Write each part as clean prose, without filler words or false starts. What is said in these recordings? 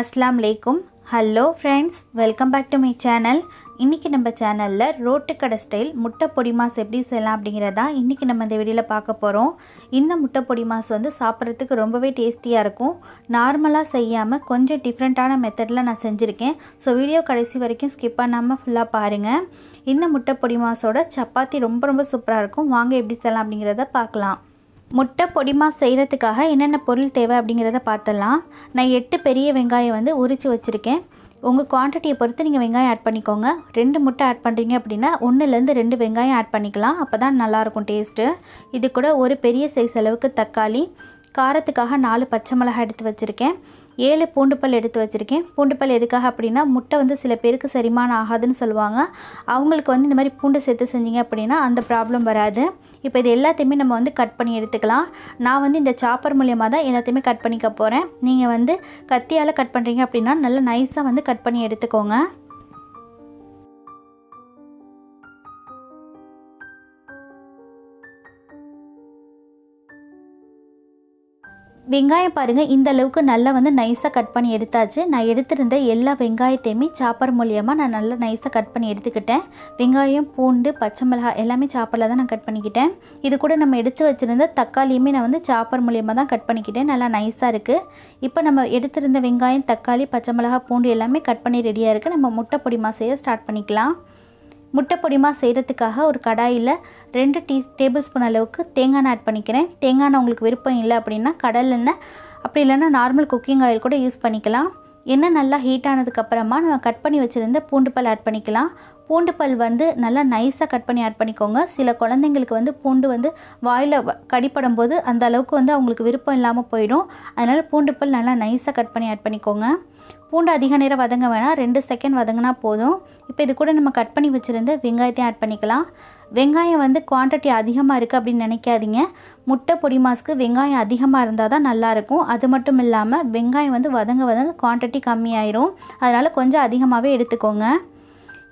अस्सलाम वालेकुम। Hello friends, welcome back to my channel. இன்றைக்கி நம்ம சேனலில் ரோட்டு கடை ஸ்டைல் முட்டை பொடி மாஸ் எப்படி செய்யலாம் அப்படிங்கிறதா இன்றைக்கி நம்ம இந்த வீடியோவில் பார்க்க போகிறோம். இந்த முட்டை பொடி மாஸ் வந்து சாப்பிட்றதுக்கு ரொம்பவே டேஸ்டியாக இருக்கும். நார்மலாக செய்யாமல் கொஞ்சம் டிஃப்ரெண்ட்டான மெத்தடில் நான் செஞ்சுருக்கேன். ஸோ வீடியோ கடைசி வரைக்கும் ஸ்கிப் பண்ணாமல் ஃபுல்லாக பாருங்கள். இந்த முட்டை பொடி மாஸோட சப்பாத்தி ரொம்ப சூப்பராக இருக்கும். வாங்க எப்படி செய்யலாம் அப்படிங்கிறத பார்க்கலாம். முட்டை பொடி மாஸ் செய்கிறதுக்காக என்னென்ன பொருள் தேவை அப்படிங்கிறத பார்த்துடலாம். நான் 8 பெரிய வெங்காயம் வந்து உரித்து வச்சுருக்கேன். உங்கள் குவான்டிட்டியை பொறுத்து நீங்கள் வெங்காயம் ஆட் பண்ணிக்கோங்க. 2 முட்டை ஆட் பண்ணுறீங்க அப்படின்னா 1லேருந்து 2 வெங்காயம் ஆட் பண்ணிக்கலாம். அப்போ தான் நல்லாயிருக்கும் டேஸ்ட்டு. இது கூட ஒரு பெரிய சைஸ் அளவுக்கு தக்காளி, காரத்துக்காக 4 பச்சை மிளகாய் எடுத்து வச்சுருக்கேன், 7 பூண்டுப்பல் எடுத்து வச்சுருக்கேன். பூண்டுப்பல் எதுக்காக அப்படின்னா முட்டை வந்து சில பேருக்கு செரிமானம் ஆகாதுன்னு சொல்லுவாங்க. அவங்களுக்கு வந்து இந்த மாதிரி பூண்டு சேர்த்து செஞ்சீங்க அப்படின்னா அந்த ப்ராப்ளம் வராது. இப்போ இது எல்லாத்தையுமே நம்ம வந்து கட் பண்ணி எடுத்துக்கலாம். நான் வந்து இந்த சாப்பர் மூலியமாக தான் எல்லாத்தையுமே கட் பண்ணிக்க போகிறேன். நீங்கள் வந்து கத்தியால் கட் பண்ணுறீங்க அப்படின்னா நல்லா நைஸாக வந்து கட் பண்ணி எடுத்துக்கோங்க. வெங்காயம் பாருங்கள், இந்த அளவுக்கு நல்லா வந்து நைஸாக கட் பண்ணி எடுத்தாச்சு. நான் எடுத்திருந்த எல்லா வெங்காயத்தையுமே சாப்பர் மூலியமாக நான் நல்லா நைஸாக கட் பண்ணி எடுத்துக்கிட்டேன். வெங்காயம், பூண்டு, பச்சை மிளகாய் எல்லாமே சாப்பரில் தான் நான் கட் பண்ணிக்கிட்டேன். இது கூட நம்ம எடுத்து வச்சுருந்த தக்காளியுமே நான் வந்து சாப்பர் மூலியமாக தான் கட் பண்ணிக்கிட்டேன். நல்லா நைஸாக இருக்குது. இப்போ நம்ம எடுத்திருந்த வெங்காயம், தக்காளி, பச்சை மிளகாய், பூண்டு எல்லாமே கட் பண்ணி ரெடியாக இருக்குது. நம்ம முட்டை பொடி மாஸ் செய்ய ஸ்டார்ட் பண்ணிக்கலாம். முட்டை பொடி மாஸ் செய்கிறதுக்காக ஒரு கடாயில் 2 டேபிள் ஸ்பூன் அளவுக்கு தேங்காய் எண்ணெய் ஆட் பண்ணிக்கிறேன். தேங்காய் எண்ணெய் உங்களுக்கு விருப்பம் இல்லை அப்படின்னா கடல் எண்ணெய், அப்படி இல்லைன்னா நார்மல் குக்கிங் ஆயில் கூட யூஸ் பண்ணிக்கலாம். எண்ணெய் நல்லா ஹீட் ஆனதுக்கப்புறமா நம்ம கட் பண்ணி வச்சுருந்த பூண்டுப்பல் ஆட் பண்ணிக்கலாம். பூண்டுப்பல் வந்து நல்லா நைஸாக கட் பண்ணி ஆட் பண்ணிக்கோங்க. சில குழந்தைங்களுக்கு வந்து பூண்டு வந்து வாயில் கடிப்படும் போது அந்த அளவுக்கு வந்து அவங்களுக்கு விருப்பம் இல்லாமல் போயிடும். அதனால் பூண்டுப்பல் நல்லா நைஸாக கட் பண்ணி ஆட் பண்ணிக்கோங்க. பூண்டு அதிக நேரம் வதங்க வேணாம், 2 செகண்ட் வதங்கினா போதும். இப்போ இது கூட நம்ம கட் பண்ணி வச்சுருந்த வெங்காயத்தையும் ஆட் பண்ணிக்கலாம். வெங்காயம் வந்து குவான்டிட்டி அதிகமாக இருக்குது அப்படின்னு நினைக்காதீங்க. முட்டை பொடி மாஸ்க்கு வெங்காயம் அதிகமாக இருந்தால் தான் நல்லாயிருக்கும். அது மட்டும் இல்லாமல் வெங்காயம் வந்து வதங்க குவான்டிட்டி கம்மியாயிரும். அதனால் கொஞ்சம் அதிகமாகவே எடுத்துக்கோங்க.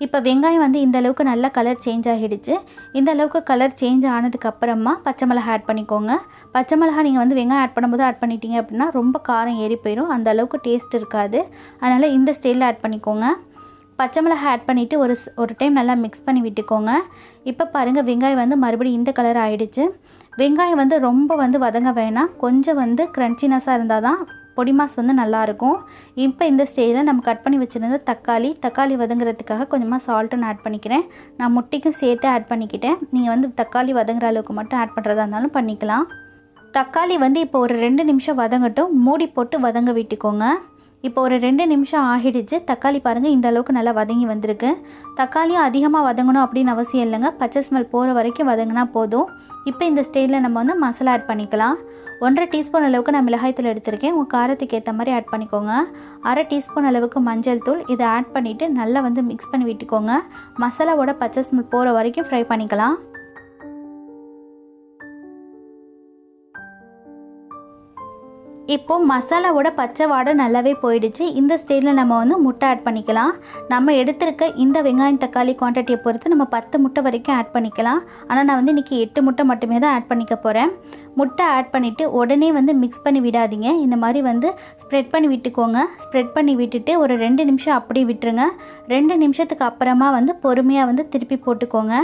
இப்போ வெங்காயம் வந்து இந்த அளவுக்கு நல்லா கலர் சேஞ்ச் ஆகிடுச்சு. இந்த அளவுக்கு கலர் சேஞ்ச் ஆனதுக்கப்புறமா பச்சை மிளகாய் ஆட் பண்ணிக்கோங்க. பச்சை மிளகாய் நீங்கள் வந்து வெங்காயம் ஆட் பண்ணும்போது ஆட் பண்ணிட்டீங்க அப்படின்னா ரொம்ப காரம் ஏறி போயிடும், அந்த அளவுக்கு டேஸ்ட் இருக்காது. அதனால் இந்த ஸ்டைலில் ஆட் பண்ணிக்கோங்க. பச்சை மிளகாய் ஆட் பண்ணிவிட்டு ஒரு டைம் நல்லா மிக்ஸ் பண்ணி விட்டுக்கோங்க. இப்போ பாருங்கள், வெங்காயம் வந்து மறுபடியும் இந்த கலர் ஆகிடுச்சு. வெங்காயம் வந்து ரொம்ப வந்து வதங்க வேணாம், கொஞ்சம் வந்து க்ரன்ச்சினஸாக இருந்தால் தான் பொடி மாஸ் வந்து நல்லாயிருக்கும். இப்போ இந்த ஸ்டேஜில் நம்ம கட் பண்ணி வச்சுருந்த தக்காளி வதங்குறதுக்காக கொஞ்சமாக சால்ட்டும் ஆட் பண்ணிக்கிறேன். நான் முட்டைக்கும் சேர்த்து ஆட் பண்ணிக்கிட்டேன். நீங்கள் வந்து தக்காளி வதங்குற அளவுக்கு மட்டும் ஆட் பண்ணுறதா இருந்தாலும் பண்ணிக்கலாம். தக்காளி வந்து இப்போ ஒரு 2 நிமிஷம் வதங்கட்டும், மூடி போட்டு வதங்க விட்டுக்கோங்க. இப்போ ஒரு 2 நிமிஷம் ஆகிடுச்சு. தக்காளி பாருங்கள் இந்த அளவுக்கு நல்லா வதங்கி வந்திருக்கு. தக்காளியும் அதிகமாக வதங்கணும் அப்படின்னு அவசியம் இல்லைங்க, பச்சை ஸ்மெல் போகிற வரைக்கும் வதங்கினா போதும். இப்போ இந்த ஸ்டேஜில் நம்ம வந்து மசாலா ஆட் பண்ணிக்கலாம். 1/2 டீஸ்பூன் அளவுக்கு நான் மிளகாய்த்தூள் எடுத்திருக்கேன். உங்கள் காரத்துக்கு ஏற்ற மாதிரி ஆட் பண்ணிக்கோங்க. 1/2 டீஸ்பூன் அளவுக்கு மஞ்சள் தூள், இதை ஆட் பண்ணிவிட்டு நல்லா வந்து மிக்ஸ் பண்ணி விட்டுக்கோங்க. மசாலாவோட பச்சை ஸ்மெல் போகிற வரைக்கும் ஃப்ரை பண்ணிக்கலாம். இப்போது மசாலாவோட பச்சை வாடை நல்லாவே போயிடுச்சு. இந்த ஸ்டேஜில் நம்ம வந்து முட்டை ஆட் பண்ணிக்கலாம். நம்ம எடுத்திருக்க இந்த வெங்காயம் தக்காளி குவான்டிட்டியை பொறுத்து நம்ம 10 முட்டை வரைக்கும் ஆட் பண்ணிக்கலாம். ஆனால் நான் வந்து இன்றைக்கி 8 முட்டை மட்டுமே தான் ஆட் பண்ணிக்க போகிறேன். முட்டை ஆட் பண்ணிவிட்டு உடனே வந்து மிக்ஸ் பண்ணி விடாதீங்க. இந்த மாதிரி வந்து ஸ்ப்ரெட் பண்ணி விட்டுக்கோங்க. ஸ்ப்ரெட் பண்ணி விட்டுட்டு ஒரு 2 நிமிஷம் அப்படியே விட்டுருங்க. 2 நிமிஷத்துக்கு அப்புறமா வந்து பொறுமையாக வந்து திருப்பி போட்டுக்கோங்க.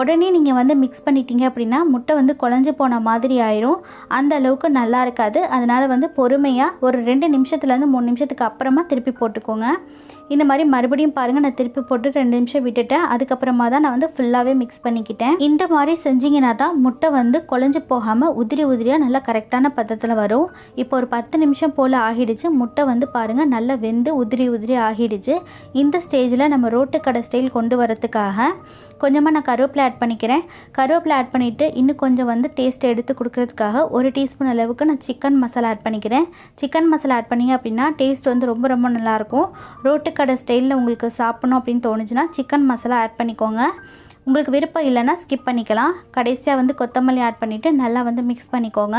உடனே நீங்கள் வந்து மிக்ஸ் பண்ணிட்டீங்க அப்படின்னா முட்டை வந்து குழஞ்சி போன மாதிரி ஆயிரும், அந்த அளவுக்கு நல்லா இருக்காது. அதனால் வந்து பொறுமையாக ஒரு 2 நிமிஷத்துலேருந்து 3 நிமிஷத்துக்கு அப்புறமா திருப்பி போட்டுக்கோங்க. இந்த மாதிரி மறுபடியும் பாருங்கள், நான் திருப்பி போட்டு 2 நிமிஷம் விட்டுட்டேன். அதுக்கப்புறமா தான் நான் வந்து ஃபுல்லாகவே மிக்ஸ் பண்ணிக்கிட்டேன். இந்த மாதிரி செஞ்சிங்கன்னா தான் முட்டை வந்து குழஞ்சி போகாமல் உதிரியாக நல்லா கரெக்டான பதத்தில் வரும். இப்போ ஒரு 10 நிமிஷம் போல் ஆகிடுச்சு. முட்டை வந்து பாருங்கள் நல்லா வெந்து உதிரி ஆகிடுச்சு. இந்த ஸ்டேஜில் நம்ம ரோட்டு கடை ஸ்டைல் கொண்டு வரதுக்காக கொஞ்சமாக நான் கருவேப்பிலை ஆட் பண்ணிக்கிறேன். கருவேப்பிலை ஆட் பண்ணிவிட்டு இன்னும் கொஞ்சம் வந்து டேஸ்ட்டை எடுத்து கொடுக்கறதுக்காக 1 டீஸ்பூன் அளவுக்கு நான் சிக்கன் மசாலா ஆட் பண்ணிக்கிறேன். சிக்கன் மசாலா ஆட் பண்ணிங்க அப்படின்னா டேஸ்ட் வந்து ரொம்ப நல்லாயிருக்கும். ரோட்டு கடை ஸ்டைலில் உங்களுக்கு சாப்பிடணும் அப்படின்னு தோணுச்சுன்னா சிக்கன் மசாலா ஆட் பண்ணிக்கோங்க. உங்களுக்கு விருப்பம் இல்லைன்னா ஸ்கிப் பண்ணிக்கலாம். கடைசியாக வந்து கொத்தமல்லி ஆட் பண்ணிவிட்டு நல்லா வந்து மிக்ஸ் பண்ணிக்கோங்க.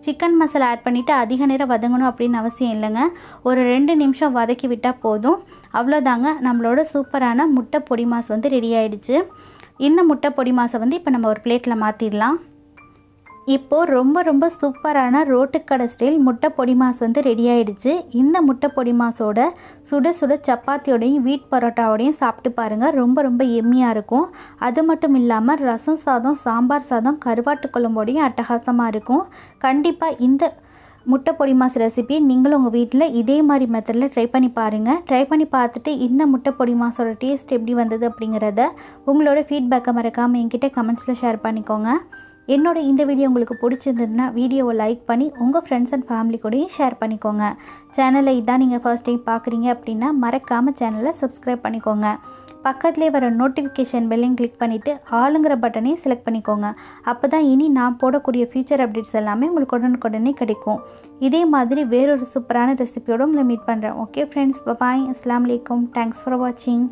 சிக்கன் மசாலா ஆட் பண்ணிவிட்டு அதிக நேரம் வதங்கணும் அப்படின்னு அவசியம் இல்லைங்க, ஒரு 2 நிமிஷம் வதக்கி விட்டால் போதும். அவ்வளோதாங்க, நம்மளோட சூப்பரான முட்டை பொடி மாஸ் வந்து ரெடி ஆகிடுச்சு. இந்த முட்டை பொடி மாஸை வந்து இப்போ நம்ம ஒரு பிளேட்டில் மாற்றிடலாம். இப்போது ரொம்ப ரொம்ப சூப்பரான ரோட்டுக்கடை ஸ்டைல் முட்டை பொடி மாஸ் வந்து ரெடி ஆகிடுச்சு. இந்த முட்டை பொடி மாஸோட சுட சுட சப்பாத்தியோடையும் வீட் பரோட்டாவோடையும் சாப்பிட்டு பாருங்கள். ரொம்ப ரொம்ப எம்மியாக இருக்கும். அது மட்டும் இல்லாமல் ரசம் சாதம், சாம்பார் சாதம், கருவாட்டு குழம்போடையும் அட்டகாசமாக இருக்கும். கண்டிப்பாக இந்த முட்டை பொடி மாஸ் ரெசிபி நீங்களும் உங்கள் வீட்டில் இதே மாதிரி மெத்தடில் ட்ரை பண்ணி பாருங்கள். ட்ரை பண்ணி பார்த்துட்டு இந்த முட்டை பொடி மாஸோட டேஸ்ட் எப்படி வந்தது அப்படிங்கிறத உங்களோட ஃபீட்பேக்கை மறக்காமல் என்கிட்ட கமெண்ட்ஸில் ஷேர் பண்ணிக்கோங்க. என்னோட இந்த வீடியோ உங்களுக்கு பிடிச்சிருந்ததுன்னா வீடியோவை லைக் பண்ணி உங்கள் ஃப்ரெண்ட்ஸ் அண்ட் ஃபேமிலி கூடயும் ஷேர் பண்ணிக்கோங்க. சேனலை இதான் நீங்கள் ஃபர்ஸ்ட் டைம் பார்க்குறீங்க அப்படின்னா மறக்காமல் சேனலை சப்ஸ்கிரைப் பண்ணிக்கோங்க. பக்கத்துலேயே வர நோட்டிஃபிகேஷன் பெல்லையும் கிளிக் பண்ணிவிட்டு ஆளுங்கிற பட்டனையும் செலக்ட் பண்ணிக்கோங்க. அப்போ தான் இனி நான் போடக்கூடிய ஃபியூச்சர் அப்டேட்ஸ் எல்லாமே உங்களுக்கு உடனுக்குடனே கிடைக்கும். இதே மாதிரி வேறொரு சூப்பரான ரெசிபியோடு உங்களை மீட் பண்ணுறேன். ஓகே ஃப்ரெண்ட்ஸ், பாய், அஸ்ஸலாமு அலைக்கும். தேங்க்ஸ் ஃபார் வாட்சிங்.